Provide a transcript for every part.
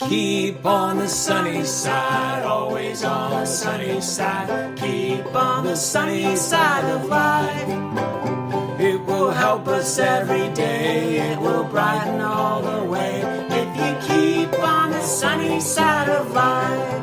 Keep on the sunny side, always on the sunny side. Keep on the sunny side of life. It will help us every day, it will brighten all the way. If you keep on the sunny side of life.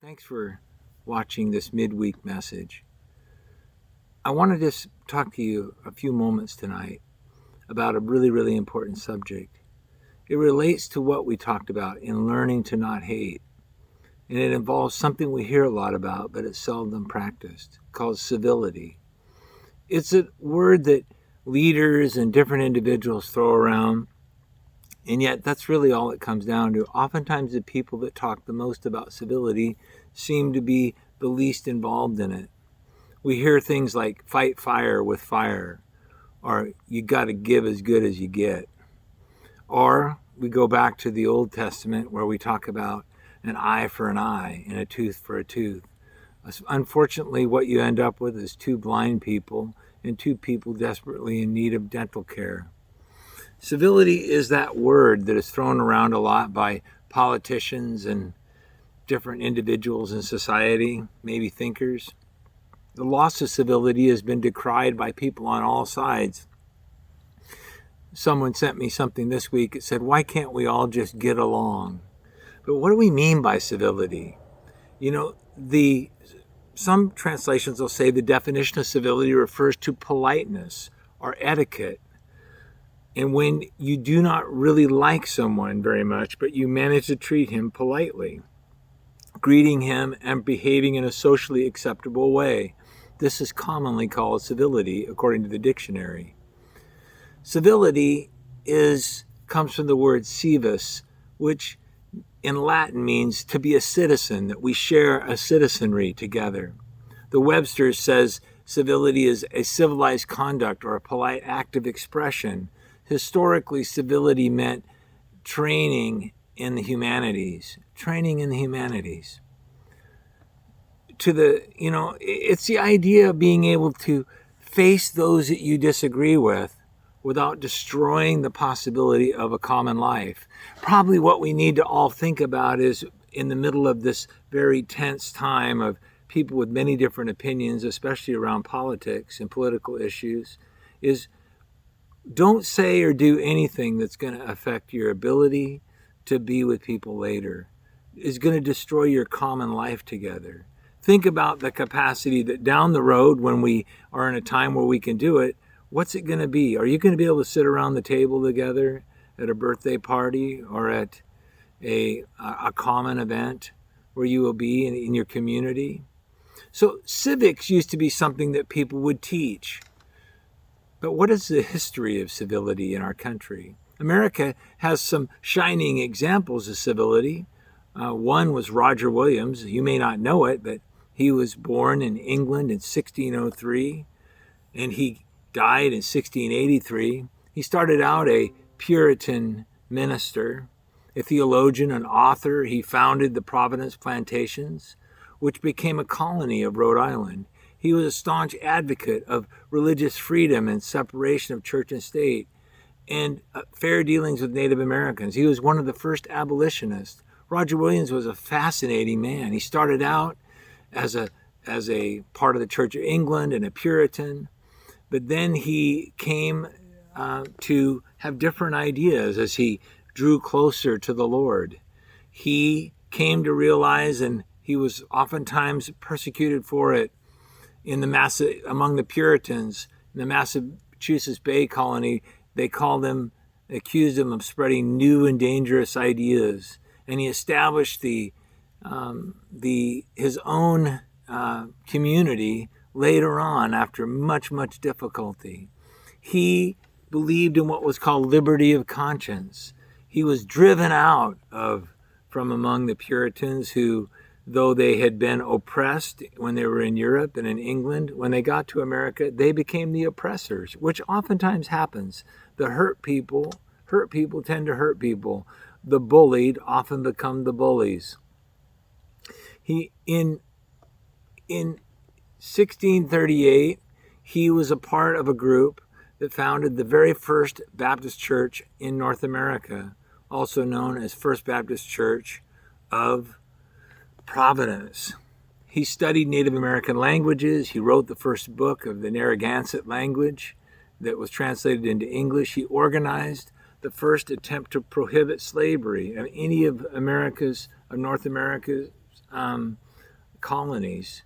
Thanks for watching this midweek message. I want to just talk to you a few moments tonight about a really, really important subject. It relates to what we talked about in learning to not hate. And it involves something we hear a lot about, but it's seldom practiced, called civility. It's a word that leaders and different individuals throw around, and yet that's really all it comes down to. Oftentimes the people that talk the most about civility seem to be the least involved in it. We hear things like fight fire with fire, or you got to give as good as you get. Or we go back to the Old Testament where we talk about an eye for an eye and a tooth for a tooth. Unfortunately, what you end up with is two blind people and two people desperately in need of dental care. Civility is that word that is thrown around a lot by politicians and different individuals in society, maybe thinkers. The loss of civility has been decried by people on all sides. Someone sent me something this week. It said, why can't we all just get along? But what do we mean by civility? You know, some translations will say the definition of civility refers to politeness or etiquette. And when you do not really like someone very much, but you manage to treat him politely, greeting him and behaving in a socially acceptable way. This is commonly called civility, according to the dictionary. Civility comes from the word civis, which in Latin means to be a citizen, that we share a citizenry together. The Webster says civility is a civilized conduct or a polite act of expression. Historically, civility meant training in the humanities. It's the idea of being able to face those that you disagree with without destroying the possibility of a common life. Probably what we need to all think about is, in the middle of this very tense time of people with many different opinions, especially around politics and political issues, is don't say or do anything that's going to affect your ability to be with people later, is going to destroy your common life together. Think about the capacity that down the road, when we are in a time where we can do it, what's it going to be? Are you going to be able to sit around the table together at a birthday party or at a common event where you will be in your community? So civics used to be something that people would teach. But what is the history of civility in our country? America has some shining examples of civility. One was Roger Williams. You may not know it, but he was born in England in 1603, and he died in 1683. He started out a Puritan minister, a theologian, an author. He founded the Providence Plantations, which became a colony of Rhode Island. He was a staunch advocate of religious freedom and separation of church and state and fair dealings with Native Americans. He was one of the first abolitionists. Roger Williams was a fascinating man. He started out as a part of the Church of England and a Puritan, but then he came to have different ideas as he drew closer to the Lord. He came to realize, and he was oftentimes persecuted for it, among the Puritans in the Massachusetts Bay Colony. They accused him of spreading new and dangerous ideas, and he established his own community later on after much, much difficulty. He believed in what was called liberty of conscience. He was driven out from among the Puritans who, though they had been oppressed when they were in Europe and in England, when they got to America, they became the oppressors, which oftentimes happens. The hurt people hurt people tend to hurt people. The bullied often become the bullies. He in 1638, he was a part of a group that founded the very first Baptist church in North America, also known as First Baptist Church of Providence. He studied Native American languages. He wrote the first book of the Narragansett language that was translated into English. He organized the first attempt to prohibit slavery in any of North America's colonies.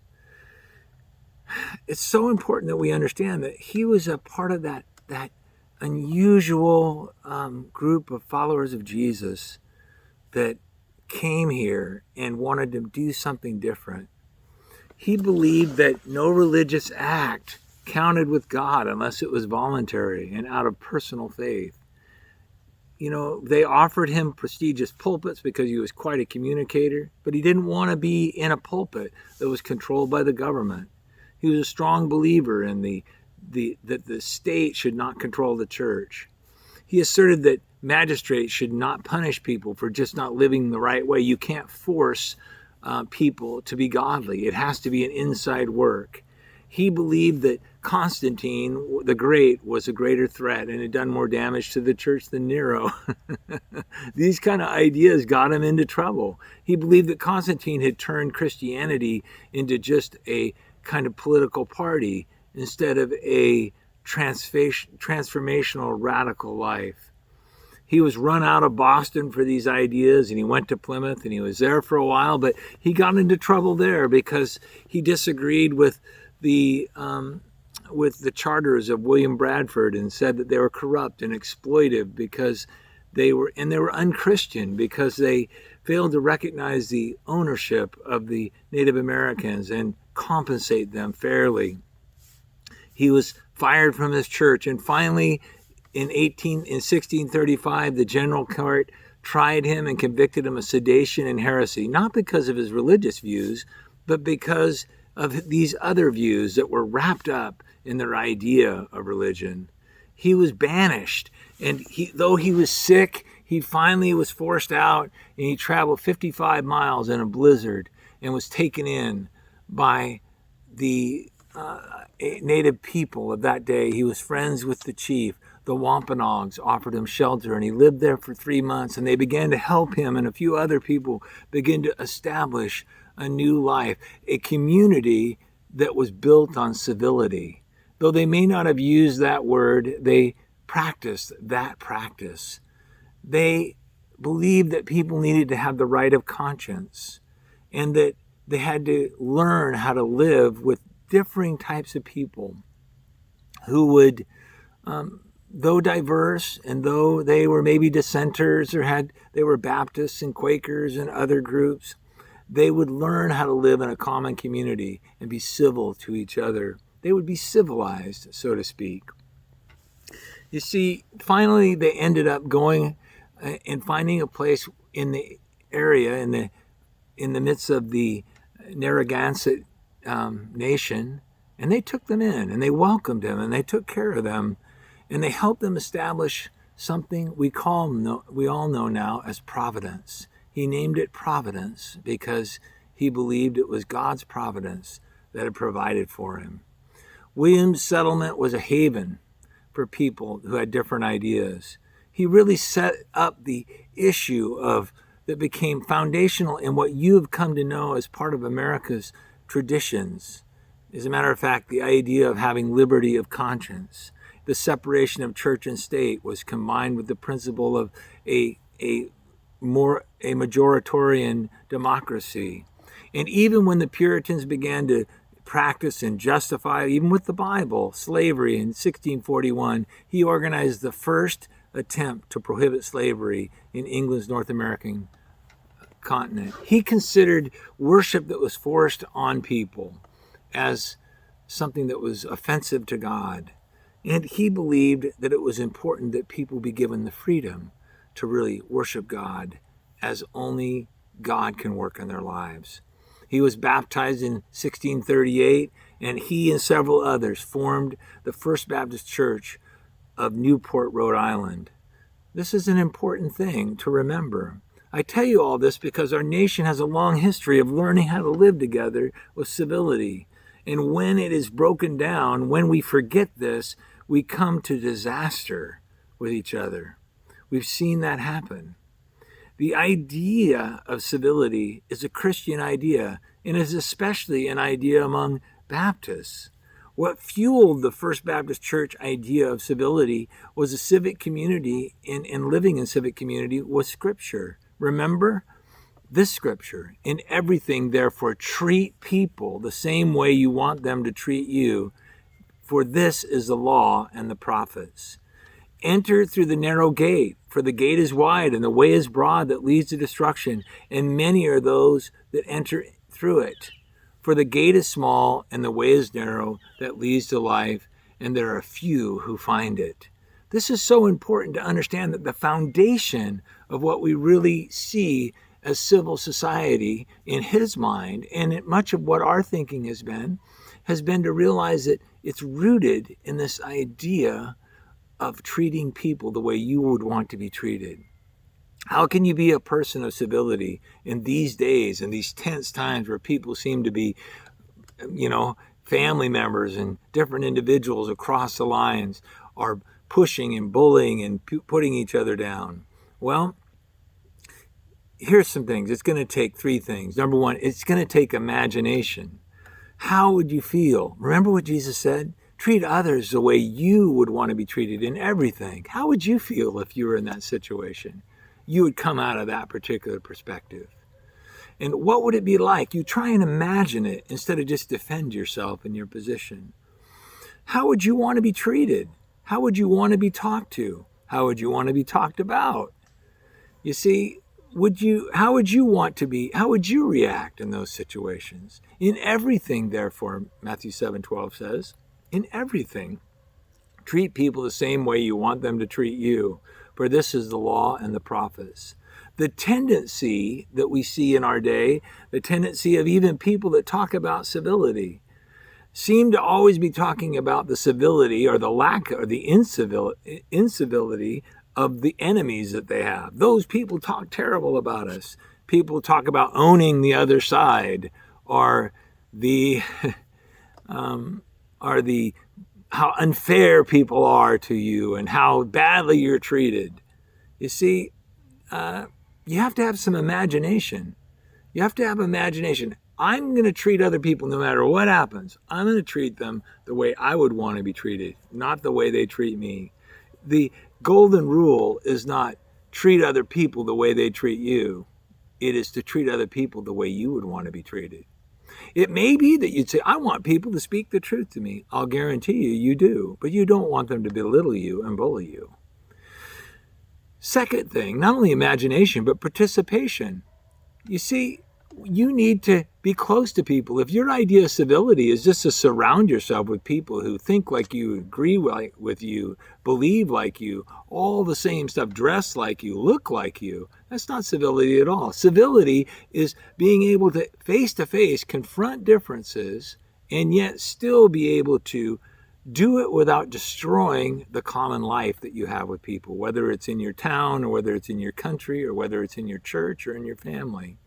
It's so important that we understand that he was a part of that unusual group of followers of Jesus that came here and wanted to do something different. He believed that no religious act counted with God unless it was voluntary and out of personal faith. You know, they offered him prestigious pulpits because he was quite a communicator, but he didn't want to be in a pulpit that was controlled by the government. He was a strong believer in that the state should not control the church. He asserted that magistrates should not punish people for just not living the right way. You can't force people to be godly. It has to be an inside work. He believed that Constantine the Great was a greater threat and had done more damage to the church than Nero. These kind of ideas got him into trouble. He believed that Constantine had turned Christianity into just a kind of political party instead of a transformational radical life. He was run out of Boston for these ideas, and he went to Plymouth, and he was there for a while, but he got into trouble there because he disagreed with the charters of William Bradford and said that they were corrupt and exploitive because they were unchristian because they failed to recognize the ownership of the Native Americans and compensate them fairly. He was fired from his church, and finally in 1635 the General Court tried him and convicted him of sedition and heresy, not because of his religious views, but because of these other views that were wrapped up in their idea of religion. He was banished, and though he was sick, he finally was forced out, and he traveled 55 miles in a blizzard and was taken in by the native people of that day. He was friends with the chief. The Wampanoags offered him shelter, and he lived there for 3 months, and they began to help him, and a few other people began to establish a new life, a community that was built on civility. Though they may not have used that word, they practiced that practice. They believed that people needed to have the right of conscience and that they had to learn how to live with differing types of people who would, though diverse and though they were maybe dissenters or they were Baptists and Quakers and other groups, they would learn how to live in a common community and be civil to each other. They would be civilized, so to speak. You see, finally they ended up going and finding a place in the area, in the midst of the Narragansett nation, and they took them in, and they welcomed them, and they took care of them, and they helped them establish something we all know now as Providence. He named it Providence because he believed it was God's providence that had provided for him. William's settlement was a haven for people who had different ideas. He really set up the issue that became foundational in what you have come to know as part of America's traditions. As a matter of fact, the idea of having liberty of conscience, the separation of church and state, was combined with the principle of a majoritarian democracy. And even when the Puritans began to practice and justify, even with the Bible, slavery in 1641, he organized the first attempt to prohibit slavery in England's North American continent. He considered worship that was forced on people as something that was offensive to God. And he believed that it was important that people be given the freedom to really worship God as only God can work in their lives. He was baptized in 1638, and he and several others formed the First Baptist Church of Newport, Rhode Island. This is an important thing to remember. I tell you all this because our nation has a long history of learning how to live together with civility. And when it is broken down, when we forget this, we come to disaster with each other. We've seen that happen. The idea of civility is a Christian idea, and is especially an idea among Baptists. What fueled the First Baptist Church idea of civility was a civic community, and living in civic community was Scripture. Remember this Scripture: in everything, therefore, treat people the same way you want them to treat you, for this is the law and the prophets. Enter through the narrow gate, for the gate is wide and the way is broad that leads to destruction, and many are those that enter through it. For the gate is small and the way is narrow that leads to life, and there are few who find it. This is so important to understand, that the foundation of what we really see as civil society in his mind, and much of what our thinking has been to realize that it's rooted in this idea of treating people the way you would want to be treated. How can you be a person of civility in these days, in these tense times where people seem to be, family members and different individuals across the lines are pushing and bullying and putting each other down? Well, here's some things. It's going to take three things. Number one, it's going to take imagination. How would you feel? Remember what Jesus said? Treat others the way you would want to be treated in everything. How would you feel if you were in that situation? You would come out of that particular perspective. And what would it be like? You try and imagine it instead of just defend yourself in your position. How would you want to be treated? How would you want to be talked to? How would you want to be talked about? You see, how would you react in those situations? In everything, therefore, Matthew 7:12 says, in everything, treat people the same way you want them to treat you, for this is the law and the prophets. The tendency that we see in our day, the tendency of even people that talk about civility, seem to always be talking about the civility or the lack or the incivility of the enemies that they have. Those people talk terrible about us. People talk about owning the other side, or how unfair people are to you and how badly you're treated. You see, you have to have some imagination. You have to have imagination. I'm going to treat other people no matter what happens. I'm going to treat them the way I would want to be treated, not the way they treat me. The golden rule is not treat other people the way they treat you. It is to treat other people the way you would want to be treated. It may be that you'd say, I want people to speak the truth to me. I'll guarantee you do, but you don't want them to belittle you and bully you. Second thing, not only imagination, but participation. You see, you need to be close to people. If your idea of civility is just to surround yourself with people who think like you, agree with you, believe like you, all the same stuff, dress like you, look like you, that's not civility at all. Civility is being able to face confront differences and yet still be able to do it without destroying the common life that you have with people, whether it's in your town or whether it's in your country or whether it's in your church or in your family.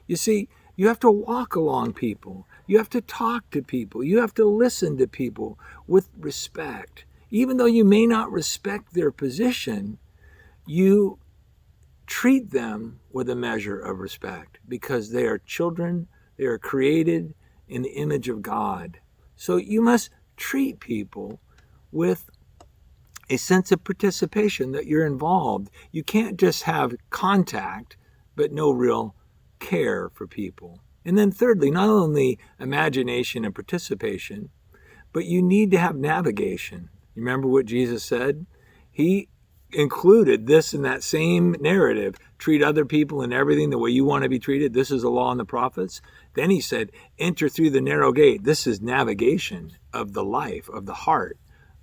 You see, you have to walk along people. You have to talk to people. You have to listen to people with respect. Even though you may not respect their position, you treat them with a measure of respect because they are children. They are created in the image of God. So you must treat people with a sense of participation, that you're involved. You can't just have contact, but no real care for people. And then thirdly, not only imagination and participation, but you need to have navigation. You remember what Jesus said? He included this in that same narrative. Treat other people and everything the way you want to be treated. This is the law and the prophets. Then he said, enter through the narrow gate. This is navigation of the life, of the heart,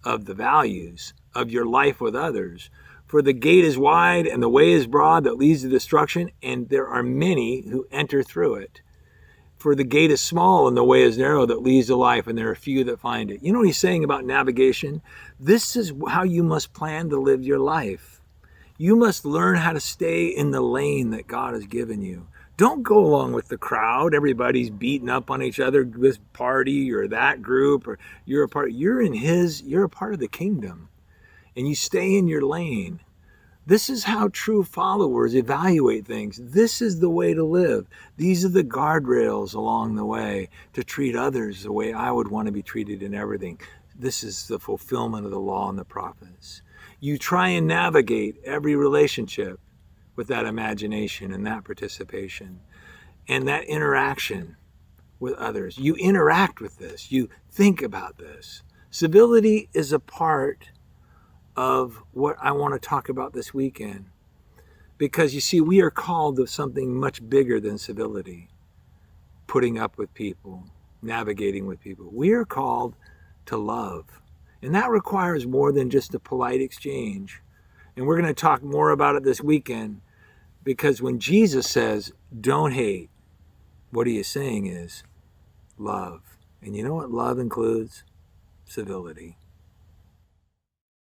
of the values, of your life with others. For the gate is wide and the way is broad that leads to destruction, and there are many who enter through it. For the gate is small and the way is narrow that leads to life, and there are few that find it. You know what he's saying about navigation? This is how you must plan to live your life. You must learn how to stay in the lane that God has given you. Don't go along with the crowd. Everybody's beating up on each other, this party or that group, or you're a part. You're a part of the kingdom, and you stay in your lane. This is how true followers evaluate things. This is the way to live. These are the guardrails along the way to treat others the way I would want to be treated in everything. This is the fulfillment of the law and the prophets. You try and navigate every relationship with that imagination and that participation and that interaction with others. You interact with this. You think about this. Civility is a part of what I want to talk about this weekend. Because you see, we are called to something much bigger than civility. Putting up with people, navigating with people. We are called to love. And that requires more than just a polite exchange. And we're going to talk more about it this weekend, because when Jesus says, don't hate, what he is saying is love. And you know what love includes? Civility.